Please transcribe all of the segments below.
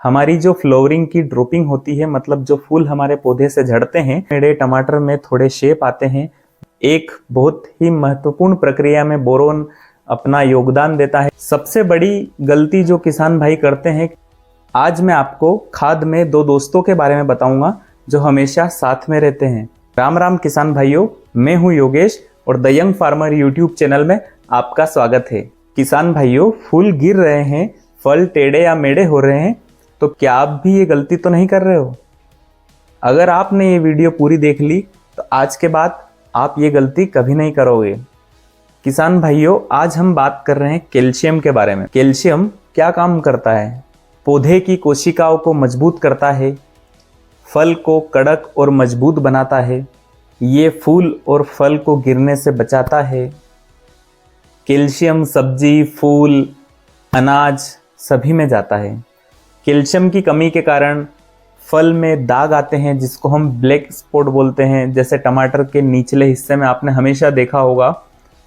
हमारी जो फ्लावरिंग की ड्रॉपिंग होती है, मतलब जो फूल हमारे पौधे से झड़ते हैं, मेरे टमाटर में थोड़े शेप आते हैं। एक बहुत ही महत्वपूर्ण प्रक्रिया में बोरोन अपना योगदान देता है। सबसे बड़ी गलती जो किसान भाई करते हैं, आज मैं आपको खाद में दो दोस्तों के बारे में बताऊंगा जो हमेशा साथ में रहते हैं। राम राम किसान भाइयों, मैं हूं योगेश और the young farmer YouTube channel में आपका स्वागत है। किसान भाइयों, फूल गिर रहे हैं, फल टेढ़े या मेढ़े हो रहे हैं, तो क्या आप भी ये गलती तो नहीं कर रहे हो? अगर आपने ये वीडियो पूरी देख ली तो आज के बाद आप ये गलती कभी नहीं करोगे। किसान भाइयों, आज हम बात कर रहे हैं कैल्शियम के बारे में। कैल्शियम क्या काम करता है? पौधे की कोशिकाओं को मजबूत करता है, फल को कड़क और मजबूत बनाता है, ये फूल और फल को गिरने से बचाता है। कैल्शियम सब्जी, फूल, अनाज सभी में जाता है। कैल्शियम की कमी के कारण फल में दाग आते हैं जिसको हम ब्लैक स्पॉट बोलते हैं। जैसे टमाटर के निचले हिस्से में आपने हमेशा देखा होगा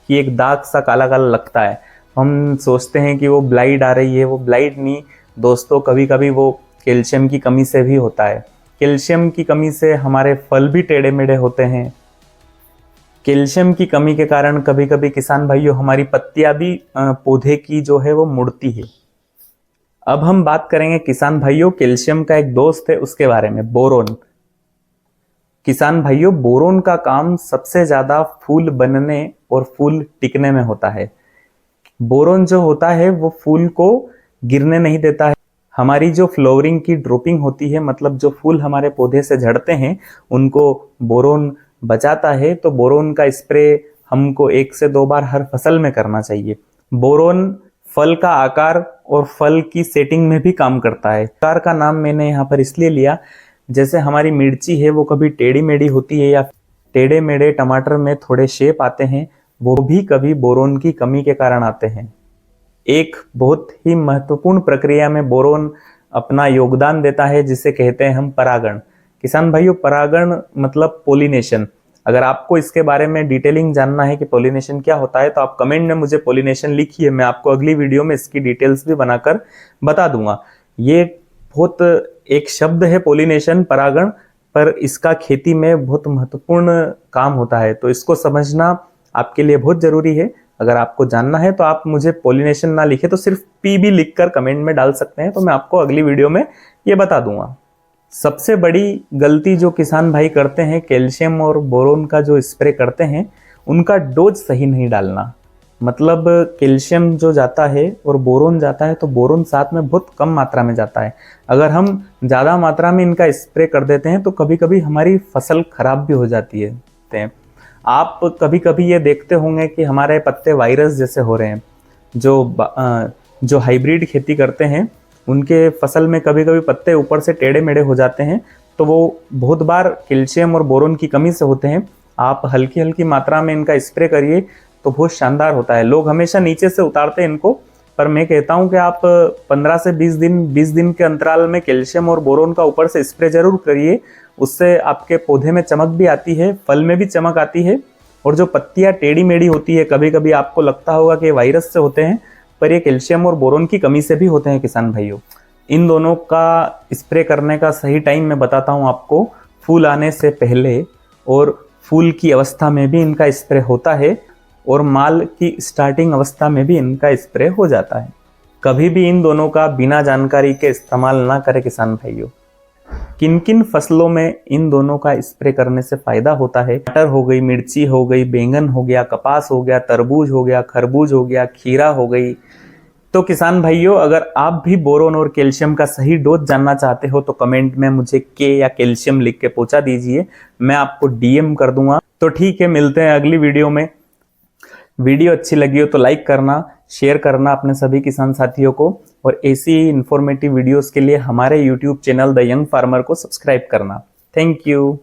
कि एक दाग सा काला काला लगता है। हम सोचते हैं कि वो ब्लाइट आ रही है, वो ब्लाइट नहीं दोस्तों, कभी कभी वो कैल्शियम की कमी से भी होता है। कैल्शियम की कमी से हमारे फल भी टेढ़े मेढ़े होते हैं। कैल्शियम की कमी के कारण कभी कभी किसान भाइयों हमारी पत्तियां भी पौधे की जो है वो मुड़ती है। अब हम बात करेंगे किसान भाइयों कैल्शियम का एक दोस्त है उसके बारे में, बोरोन। किसान भाइयों, बोरोन का काम सबसे ज्यादा फूल बनने और फूल टिकने में होता है। बोरोन जो होता है वो फूल को गिरने नहीं देता है। हमारी जो फ्लावरिंग की ड्रॉपिंग होती है, मतलब जो फूल हमारे पौधे से झड़ते हैं, उनको बोरोन बचाता है। तो बोरोन का स्प्रे हमको 1 से 2 बार हर फसल में करना चाहिए। बोरोन फल का आकार और फल की सेटिंग में भी काम करता है। आकार का नाम मैंने यहाँ पर इसलिए लिया, जैसे हमारी मिर्ची है वो कभी टेढ़ी मेढ़ी होती है या टेढ़े मेढ़े टमाटर में थोड़े शेप आते हैं, वो भी कभी बोरोन की कमी के कारण आते हैं। एक बहुत ही महत्वपूर्ण प्रक्रिया में बोरोन अपना योगदान देता है जिसे कहते हैं हम परागण। किसान भाइयों, परागण मतलब पोलिनेशन। अगर आपको इसके बारे में डिटेलिंग जानना है कि पोलिनेशन क्या होता है तो आप कमेंट में मुझे पोलिनेशन लिखिए, मैं आपको अगली वीडियो में इसकी डिटेल्स भी बनाकर बता दूंगा। ये बहुत एक शब्द है पोलिनेशन, परागण, पर इसका खेती में बहुत महत्वपूर्ण काम होता है, तो इसको समझना आपके लिए बहुत जरूरी है। अगर आपको जानना है तो आप मुझे पोलिनेशन ना लिखे तो सिर्फ पी भी लिखकर कमेंट में डाल सकते हैं, तो मैं आपको अगली वीडियो में ये बता दूंगा। सबसे बड़ी गलती जो किसान भाई करते हैं, कैल्शियम और बोरोन का जो स्प्रे करते हैं उनका डोज सही नहीं डालना। मतलब कैल्शियम जो जाता है और बोरोन जाता है तो बोरोन साथ में बहुत कम मात्रा में जाता है। अगर हम ज़्यादा मात्रा में इनका स्प्रे कर देते हैं तो कभी कभी हमारी फसल खराब भी हो जाती है। आप कभी कभी ये देखते होंगे कि हमारे पत्ते वायरस जैसे हो रहे हैं। जो हाइब्रिड खेती करते हैं उनके फसल में कभी कभी पत्ते ऊपर से टेढ़े मेढ़े हो जाते हैं, तो वो बहुत बार कैल्शियम और बोरोन की कमी से होते हैं। आप हल्की हल्की मात्रा में इनका स्प्रे करिए तो बहुत शानदार होता है। लोग हमेशा नीचे से उतारते हैं इनको, पर मैं कहता हूं कि आप 15 से 20 दिन के अंतराल में कैल्शियम और बोरोन का ऊपर से स्प्रे जरूर करिए। उससे आपके पौधे में चमक भी आती है, फल में भी चमक आती है, और जो पत्तियां टेढ़ी मेढ़ी होती है, कभी कभी आपको लगता होगा कि वायरस से होते हैं, पर ये कैल्शियम और बोरोन की कमी से भी होते हैं। किसान भाइयों, इन दोनों का स्प्रे करने का सही टाइम मैं बताता हूं आपको। फूल आने से पहले और फूल की अवस्था में भी इनका स्प्रे होता है, और माल की स्टार्टिंग अवस्था में भी इनका स्प्रे हो जाता है। कभी भी इन दोनों का बिना जानकारी के इस्तेमाल ना करें किसान भाइयों। किन किन फसलों में इन दोनों का स्प्रे करने से फायदा होता है? टमाटर हो गई, मिर्ची हो गई, बैंगन हो गया, कपास हो गया, तरबूज हो गया, खरबूज हो गया, खीरा हो गई। तो किसान भाइयों, अगर आप भी बोरोन और कैल्शियम का सही डोज जानना चाहते हो तो कमेंट में मुझे के या कैल्शियम लिख के पहुंचा दीजिए, मैं आपको डीएम कर दूंगा। तो ठीक है, मिलते हैं अगली वीडियो में। वीडियो अच्छी लगी हो तो लाइक करना, शेयर करना अपने सभी किसान साथियों को, और ऐसी इंफॉर्मेटिव वीडियोस के लिए हमारे YouTube channel the young farmer को सब्सक्राइब करना। Thank you.